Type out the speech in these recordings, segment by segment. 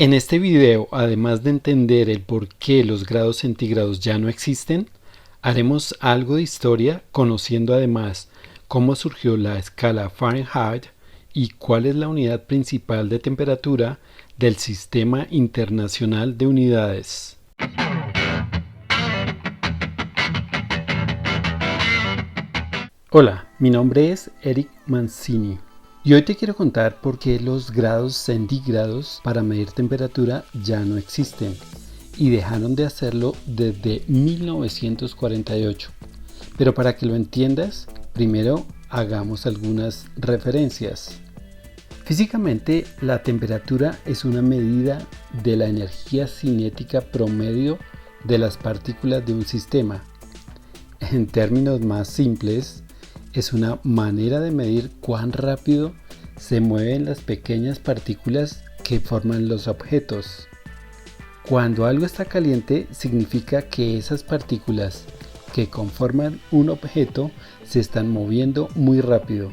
En este video, además de entender el por qué los grados centígrados ya no existen, haremos algo de historia conociendo además cómo surgió la escala Fahrenheit y cuál es la unidad principal de temperatura del Sistema Internacional de Unidades. Hola, mi nombre es Eric Mancini. Y hoy te quiero contar por qué los grados centígrados para medir temperatura ya no existen y dejaron de hacerlo desde 1948. Pero para que lo entiendas, primero hagamos algunas referencias. Físicamente, la temperatura es una medida de la energía cinética promedio de las partículas de un sistema. En términos más simples, es una manera de medir cuán rápido se mueven las pequeñas partículas que forman los objetos. Cuando algo está caliente, significa que esas partículas que conforman un objeto se están moviendo muy rápido.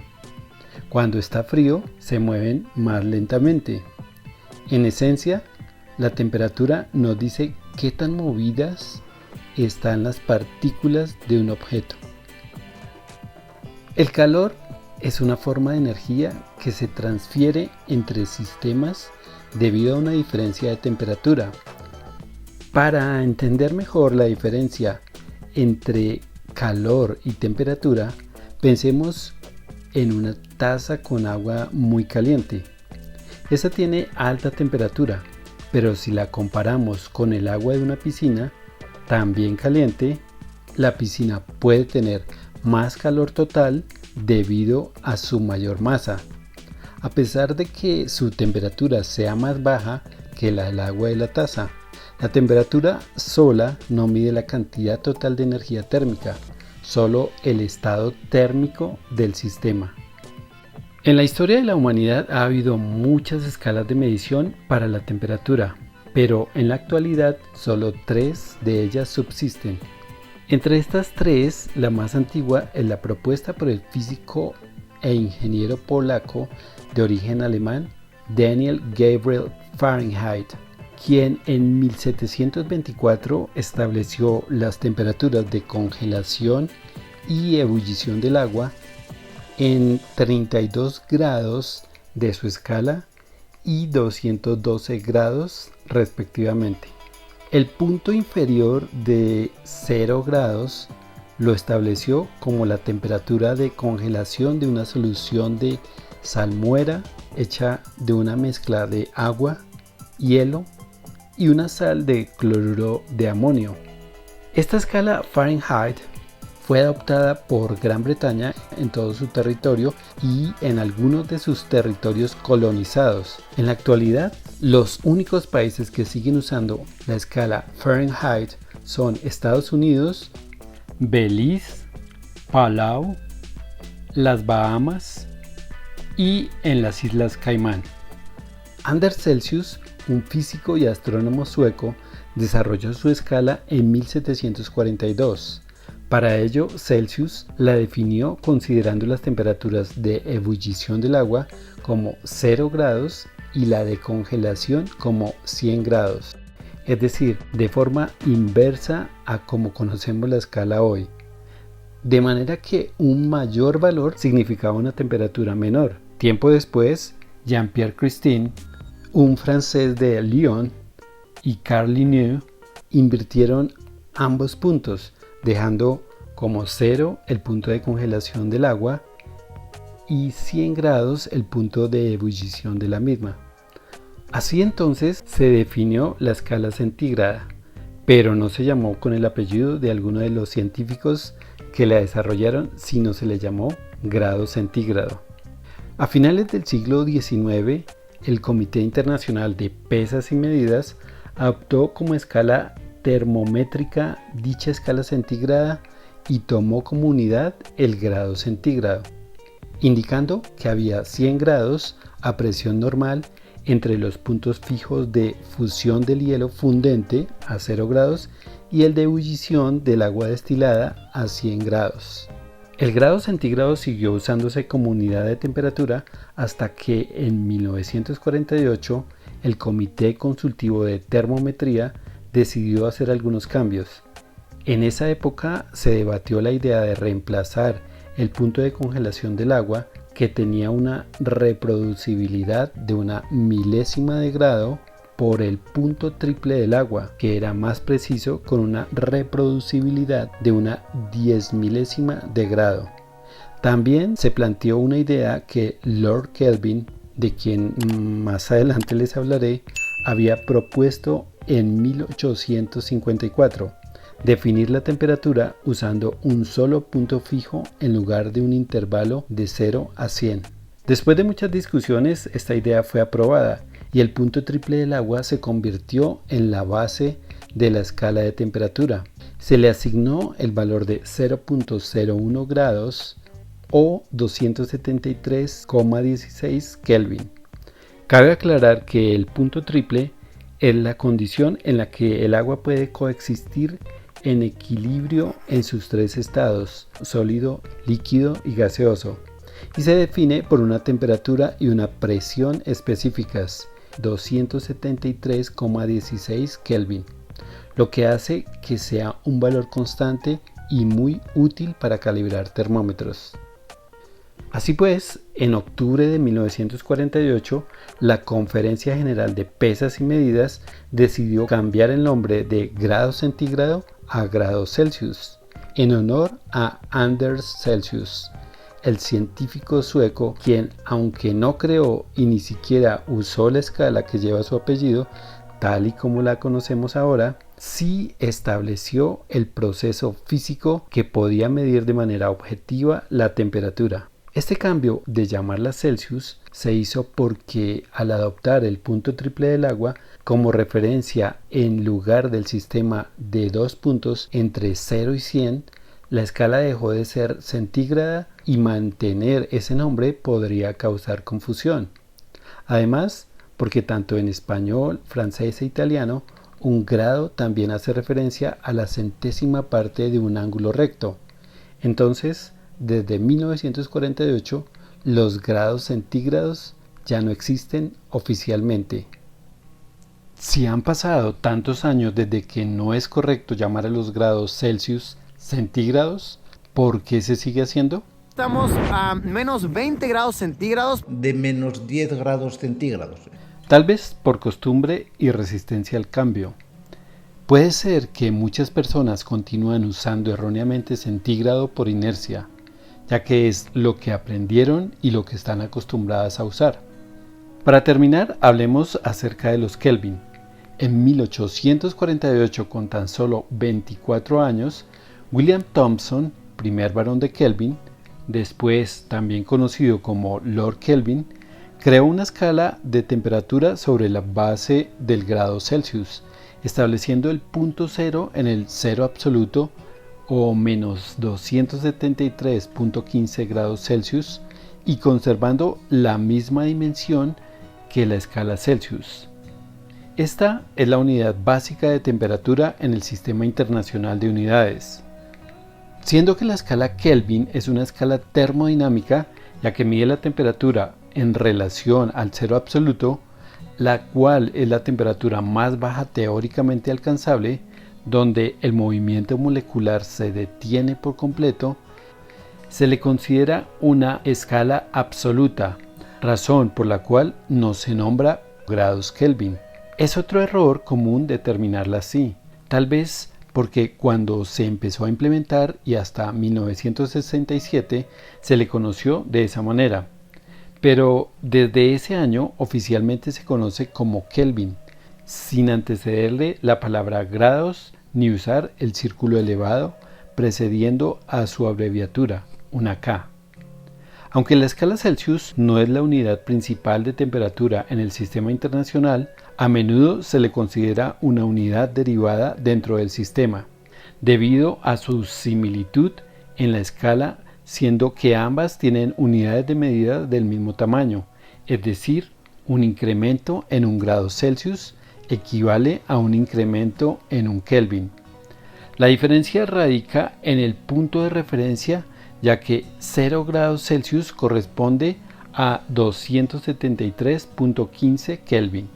Cuando está frío, se mueven más lentamente. En esencia, la temperatura nos dice qué tan movidas están las partículas de un objeto. El calor es una forma de energía que se transfiere entre sistemas debido a una diferencia de temperatura. Para entender mejor la diferencia entre calor y temperatura, pensemos en una taza con agua muy caliente. Esta tiene alta temperatura, pero si la comparamos con el agua de una piscina, también caliente, la piscina puede tener más calor total debido a su mayor masa, a pesar de que su temperatura sea más baja que la del agua de la taza. La temperatura sola no mide la cantidad total de energía térmica, solo el estado térmico del sistema. En la historia de la humanidad ha habido muchas escalas de medición para la temperatura, pero en la actualidad solo 3 de ellas subsisten. Entre estas 3, la más antigua es la propuesta por el físico e ingeniero polaco de origen alemán Daniel Gabriel Fahrenheit, quien en 1724 estableció las temperaturas de congelación y ebullición del agua en 32 grados de su escala y 212 grados respectivamente. El punto inferior de 0 grados lo estableció como la temperatura de congelación de una solución de salmuera hecha de una mezcla de agua, hielo y una sal de cloruro de amonio. Esta escala Fahrenheit fue adoptada por Gran Bretaña en todo su territorio y en algunos de sus territorios colonizados. En la actualidad, los únicos países que siguen usando la escala Fahrenheit son Estados Unidos, Belice, Palau, las Bahamas y en las Islas Caimán. Anders Celsius, un físico y astrónomo sueco, desarrolló su escala en 1742. Para ello, Celsius la definió considerando las temperaturas de ebullición del agua como 0 grados y la de congelación como 100 grados, es decir, de forma inversa a como conocemos la escala hoy. De manera que un mayor valor significaba una temperatura menor. Tiempo después, Jean-Pierre Christin, un francés de Lyon, y Carl Linnaeus invirtieron ambos puntos, dejando como 0 el punto de congelación del agua y 100 grados el punto de ebullición de la misma. Así entonces se definió la escala centígrada, pero no se llamó con el apellido de alguno de los científicos que la desarrollaron, sino se le llamó grado centígrado. A finales del siglo XIX, el Comité Internacional de Pesas y Medidas adoptó como escala termométrica dicha escala centígrada y tomó como unidad el grado centígrado, indicando que había 100 grados a presión normal entre los puntos fijos de fusión del hielo fundente a 0 grados y el de ebullición del agua destilada a 100 grados. El grado centígrado siguió usándose como unidad de temperatura hasta que en 1948 el Comité Consultivo de Termometría decidió hacer algunos cambios. En esa época se debatió la idea de reemplazar el punto de congelación del agua, que tenía una reproducibilidad de una milésima de grado, por el punto triple del agua, que era más preciso, con una reproducibilidad de una 10 milésima de grado. También se planteó una idea que Lord Kelvin, de quien más adelante les hablaré, había propuesto en 1854, definir la temperatura usando un solo punto fijo en lugar de un intervalo de 0 a 100. Después de muchas discusiones, esta idea fue aprobada y el punto triple del agua se convirtió en la base de la escala de temperatura. Se le asignó el valor de 0.01 grados o 273,16 Kelvin. Cabe aclarar que el punto triple es la condición en la que el agua puede coexistir en equilibrio en sus tres estados, sólido, líquido y gaseoso, y se define por una temperatura y una presión específicas, 273,16 Kelvin, lo que hace que sea un valor constante y muy útil para calibrar termómetros. Así pues, en octubre de 1948, la Conferencia General de Pesas y Medidas decidió cambiar el nombre de grado centígrado a grados Celsius, en honor a Anders Celsius, el científico sueco quien, aunque no creó y ni siquiera usó la escala que lleva su apellido, tal y como la conocemos ahora, sí estableció el proceso físico que podía medir de manera objetiva la temperatura. Este cambio de llamarla Celsius se hizo porque, al adoptar el punto triple del agua como referencia en lugar del sistema de dos puntos entre 0 y 100, la escala dejó de ser centígrada y mantener ese nombre podría causar confusión. Además, porque tanto en español, francés e italiano, un grado también hace referencia a la centésima parte de un ángulo recto. Entonces, desde 1948, los grados centígrados ya no existen oficialmente. Si han pasado tantos años desde que no es correcto llamar a los grados Celsius centígrados, ¿por qué se sigue haciendo? Estamos a menos 20 grados centígrados. De menos 10 grados centígrados. Tal vez por costumbre y resistencia al cambio. Puede ser que muchas personas continúen usando erróneamente centígrado por inercia, ya que es lo que aprendieron y lo que están acostumbradas a usar. Para terminar, hablemos acerca de los Kelvin. En 1848, con tan solo 24 años, William Thomson, primer barón de Kelvin, después también conocido como Lord Kelvin, creó una escala de temperatura sobre la base del grado Celsius, estableciendo el punto cero en el cero absoluto o menos 273,15 grados Celsius y conservando la misma dimensión que la escala Celsius. Esta es la unidad básica de temperatura en el Sistema Internacional de Unidades. Siendo que la escala Kelvin es una escala termodinámica, ya que mide la temperatura en relación al cero absoluto, la cual es la temperatura más baja teóricamente alcanzable, donde el movimiento molecular se detiene por completo, se le considera una escala absoluta, razón por la cual no se nombra grados Kelvin. Es otro error común determinarla así, tal vez porque cuando se empezó a implementar y hasta 1967 se le conoció de esa manera, pero desde ese año oficialmente se conoce como Kelvin, sin antecederle la palabra grados ni usar el círculo elevado precediendo a su abreviatura, una K. Aunque la escala Celsius no es la unidad principal de temperatura en el sistema internacional, a menudo se le considera una unidad derivada dentro del sistema, debido a su similitud en la escala, siendo que ambas tienen unidades de medida del mismo tamaño, es decir, un incremento en un grado Celsius equivale a un incremento en un Kelvin. La diferencia radica en el punto de referencia, ya que 0 grados Celsius corresponde a 273,15 Kelvin.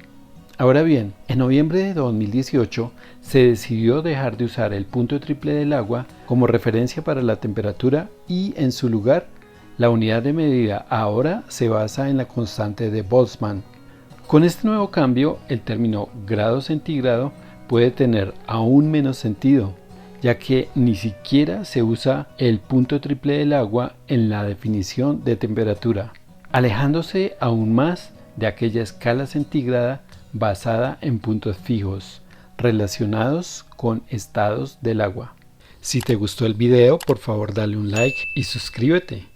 Ahora bien, en noviembre de 2018 se decidió dejar de usar el punto triple del agua como referencia para la temperatura y en su lugar la unidad de medida ahora se basa en la constante de Boltzmann. Con este nuevo cambio, el término grado centígrado puede tener aún menos sentido, ya que ni siquiera se usa el punto triple del agua en la definición de temperatura, alejándose aún más de aquella escala centígrada basada en puntos fijos, relacionados con estados del agua. Si te gustó el video, por favor dale un like y suscríbete.